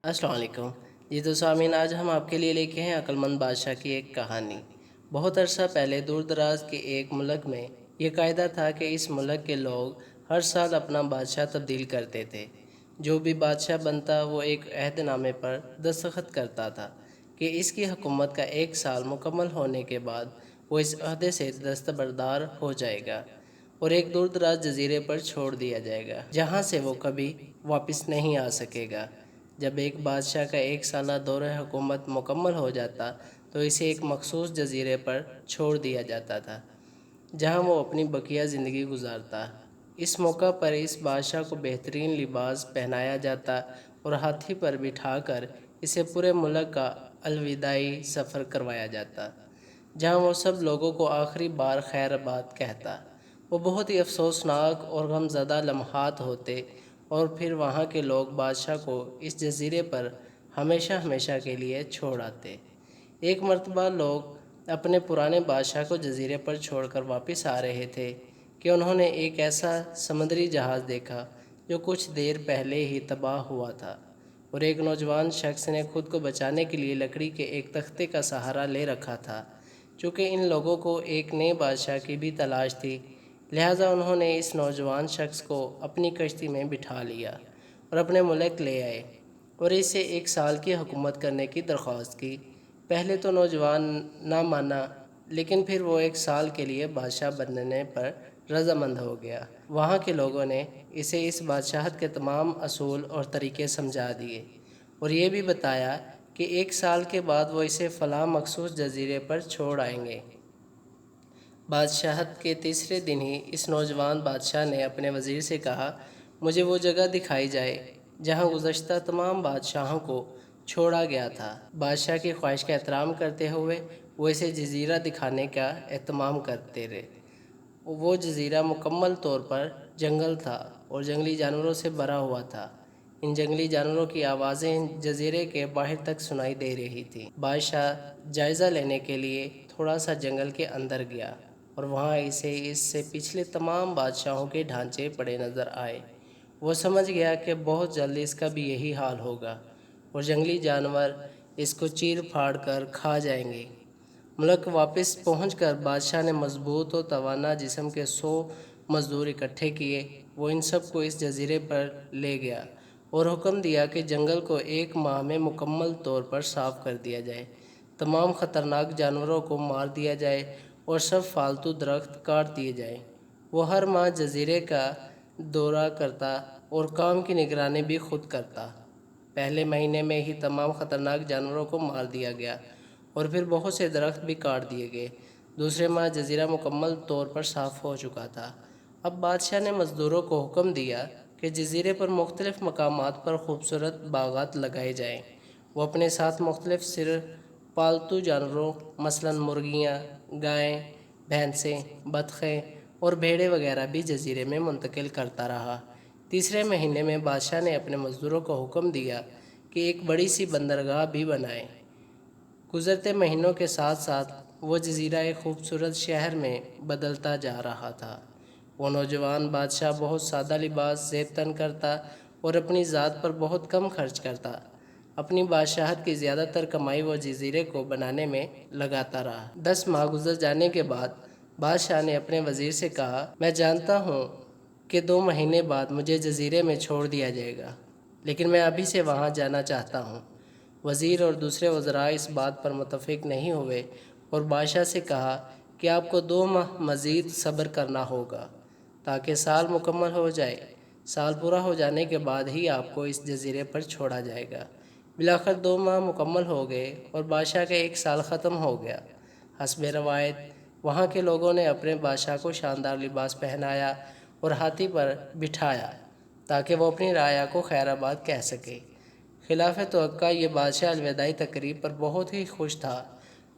السلام علیکم جی تو سامعین، آج ہم آپ کے لیے لے کے ہیں عقلمند بادشاہ کی ایک کہانی۔ بہت عرصہ پہلے دور دراز کے ایک ملک میں یہ قاعدہ تھا کہ اس ملک کے لوگ ہر سال اپنا بادشاہ تبدیل کرتے تھے۔ جو بھی بادشاہ بنتا وہ ایک عہد نامے پر دستخط کرتا تھا کہ اس کی حکومت کا 1 سال مکمل ہونے کے بعد وہ اس عہدے سے دستبردار ہو جائے گا اور ایک دور دراز جزیرے پر چھوڑ دیا جائے گا جہاں سے وہ کبھی واپس نہیں آ سکے گا۔ جب ایک بادشاہ کا 1 سالہ دور حکومت مکمل ہو جاتا تو اسے ایک مخصوص جزیرے پر چھوڑ دیا جاتا تھا جہاں وہ اپنی بقیہ زندگی گزارتا۔ اس موقع پر اس بادشاہ کو بہترین لباس پہنایا جاتا اور ہاتھی پر بٹھا کر اسے پورے ملک کا الوداعی سفر کروایا جاتا، جہاں وہ سب لوگوں کو آخری بار خیر آباد کہتا۔ وہ بہت ہی افسوسناک اور غمزدہ لمحات ہوتے اور پھر وہاں کے لوگ بادشاہ کو اس جزیرے پر ہمیشہ ہمیشہ کے لیے چھوڑ آتے۔ ایک مرتبہ لوگ اپنے پرانے بادشاہ کو جزیرے پر چھوڑ کر واپس آ رہے تھے کہ انہوں نے ایک ایسا سمندری جہاز دیکھا جو کچھ دیر پہلے ہی تباہ ہوا تھا، اور ایک نوجوان شخص نے خود کو بچانے کے لیے لکڑی کے ایک تختے کا سہارا لے رکھا تھا۔ چونکہ ان لوگوں کو ایک نئے بادشاہ کی بھی تلاش تھی، لہٰذا انہوں نے اس نوجوان شخص کو اپنی کشتی میں بٹھا لیا اور اپنے ملک لے آئے اور اسے 1 سال کی حکومت کرنے کی درخواست کی۔ پہلے تو نوجوان نہ مانا، لیکن پھر وہ 1 سال کے لیے بادشاہ بننے پر رضامند ہو گیا۔ وہاں کے لوگوں نے اسے اس بادشاہت کے تمام اصول اور طریقے سمجھا دیے اور یہ بھی بتایا کہ 1 سال کے بعد وہ اسے فلاں مخصوص جزیرے پر چھوڑ آئیں گے۔ بادشاہت کے تیسرے دن ہی اس نوجوان بادشاہ نے اپنے وزیر سے کہا، مجھے وہ جگہ دکھائی جائے جہاں گزشتہ تمام بادشاہوں کو چھوڑا گیا تھا۔ بادشاہ کی خواہش کا احترام کرتے ہوئے وہ اسے جزیرہ دکھانے کا اہتمام کرتے رہے۔ وہ جزیرہ مکمل طور پر جنگل تھا اور جنگلی جانوروں سے بھرا ہوا تھا۔ ان جنگلی جانوروں کی آوازیں جزیرے کے باہر تک سنائی دے رہی تھیں۔ بادشاہ جائزہ لینے کے لیے تھوڑا سا جنگل کے اندر گیا اور وہاں اسے اس سے پچھلے تمام بادشاہوں کے ڈھانچے پڑے نظر آئے۔ وہ سمجھ گیا کہ بہت جلد اس کا بھی یہی حال ہوگا اور جنگلی جانور اس کو چیر پھاڑ کر کھا جائیں گے۔ ملک واپس پہنچ کر بادشاہ نے مضبوط و توانا جسم کے 100 مزدور اکٹھے کیے۔ وہ ان سب کو اس جزیرے پر لے گیا اور حکم دیا کہ جنگل کو 1 ماہ میں مکمل طور پر صاف کر دیا جائے، تمام خطرناک جانوروں کو مار دیا جائے اور سب فالتو درخت کاٹ دیے جائیں۔ وہ ہر ماہ جزیرے کا دورہ کرتا اور کام کی نگرانی بھی خود کرتا۔ پہلے مہینے میں ہی تمام خطرناک جانوروں کو مار دیا گیا اور پھر بہت سے درخت بھی کاٹ دیے گئے۔ دوسرے ماہ جزیرہ مکمل طور پر صاف ہو چکا تھا۔ اب بادشاہ نے مزدوروں کو حکم دیا کہ جزیرے پر مختلف مقامات پر خوبصورت باغات لگائے جائیں۔ وہ اپنے ساتھ مختلف صرف پالتو جانوروں مثلاً مرغیاں، گائیں، بھینسیں، بطخیں اور بھیڑیں وغیرہ بھی جزیرے میں منتقل کرتا رہا۔ تیسرے مہینے میں بادشاہ نے اپنے مزدوروں کو حکم دیا کہ ایک بڑی سی بندرگاہ بھی بنائیں۔ گزرتے مہینوں کے ساتھ ساتھ وہ جزیرہ ایک خوبصورت شہر میں بدلتا جا رہا تھا۔ وہ نوجوان بادشاہ بہت سادہ لباس زیب تن کرتا اور اپنی ذات پر بہت کم خرچ کرتا۔ اپنی بادشاہت کی زیادہ تر کمائی وہ جزیرے کو بنانے میں لگاتا رہا۔ 10 ماہ گزر جانے کے بعد بادشاہ نے اپنے وزیر سے کہا، میں جانتا ہوں کہ 2 مہینے بعد مجھے جزیرے میں چھوڑ دیا جائے گا، لیکن میں ابھی سے وہاں جانا چاہتا ہوں۔ وزیر اور دوسرے وزراء اس بات پر متفق نہیں ہوئے اور بادشاہ سے کہا کہ آپ کو 2 ماہ مزید صبر کرنا ہوگا تاکہ سال مکمل ہو جائے۔ سال پورا ہو جانے کے بعد ہی آپ کو اس جزیرے پر چھوڑا جائے گا۔ بالآخر 2 ماہ مکمل ہو گئے اور بادشاہ کا 1 سال ختم ہو گیا۔ حسب روایت وہاں کے لوگوں نے اپنے بادشاہ کو شاندار لباس پہنایا اور ہاتھی پر بٹھایا تاکہ وہ اپنی رعایا کو خیر آباد کہہ سکے۔ خلاف توقع یہ بادشاہ الوداعی تقریب پر بہت ہی خوش تھا۔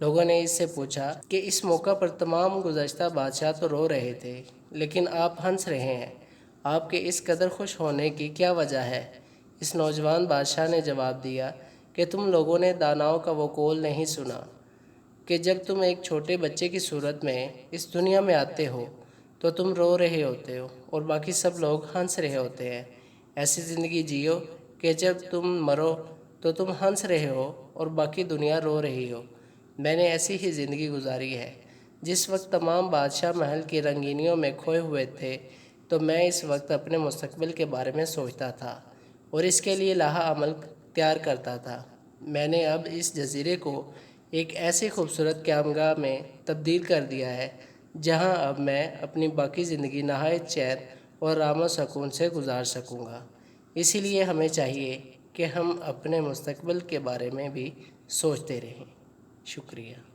لوگوں نے اس سے پوچھا کہ اس موقع پر تمام گزشتہ بادشاہ تو رو رہے تھے، لیکن آپ ہنس رہے ہیں، آپ کے اس قدر خوش ہونے کی کیا وجہ ہے؟ اس نوجوان بادشاہ نے جواب دیا کہ تم لوگوں نے داناؤں کا وہ قول نہیں سنا کہ جب تم ایک چھوٹے بچے کی صورت میں اس دنیا میں آتے ہو تو تم رو رہے ہوتے ہو اور باقی سب لوگ ہنس رہے ہوتے ہیں۔ ایسی زندگی جیو کہ جب تم مرو تو تم ہنس رہے ہو اور باقی دنیا رو رہی ہو۔ میں نے ایسی ہی زندگی گزاری ہے۔ جس وقت تمام بادشاہ محل کی رنگینیوں میں کھوئے ہوئے تھے تو میں اس وقت اپنے مستقبل کے بارے میں سوچتا تھا اور اس کے لیے لاحہ عمل تیار کرتا تھا۔ میں نے اب اس جزیرے کو ایک ایسی خوبصورت قیامگاہ میں تبدیل کر دیا ہے جہاں اب میں اپنی باقی زندگی نہایت چین اور رام و سکون سے گزار سکوں گا۔ اسی لیے ہمیں چاہیے کہ ہم اپنے مستقبل کے بارے میں بھی سوچتے رہیں۔ شکریہ۔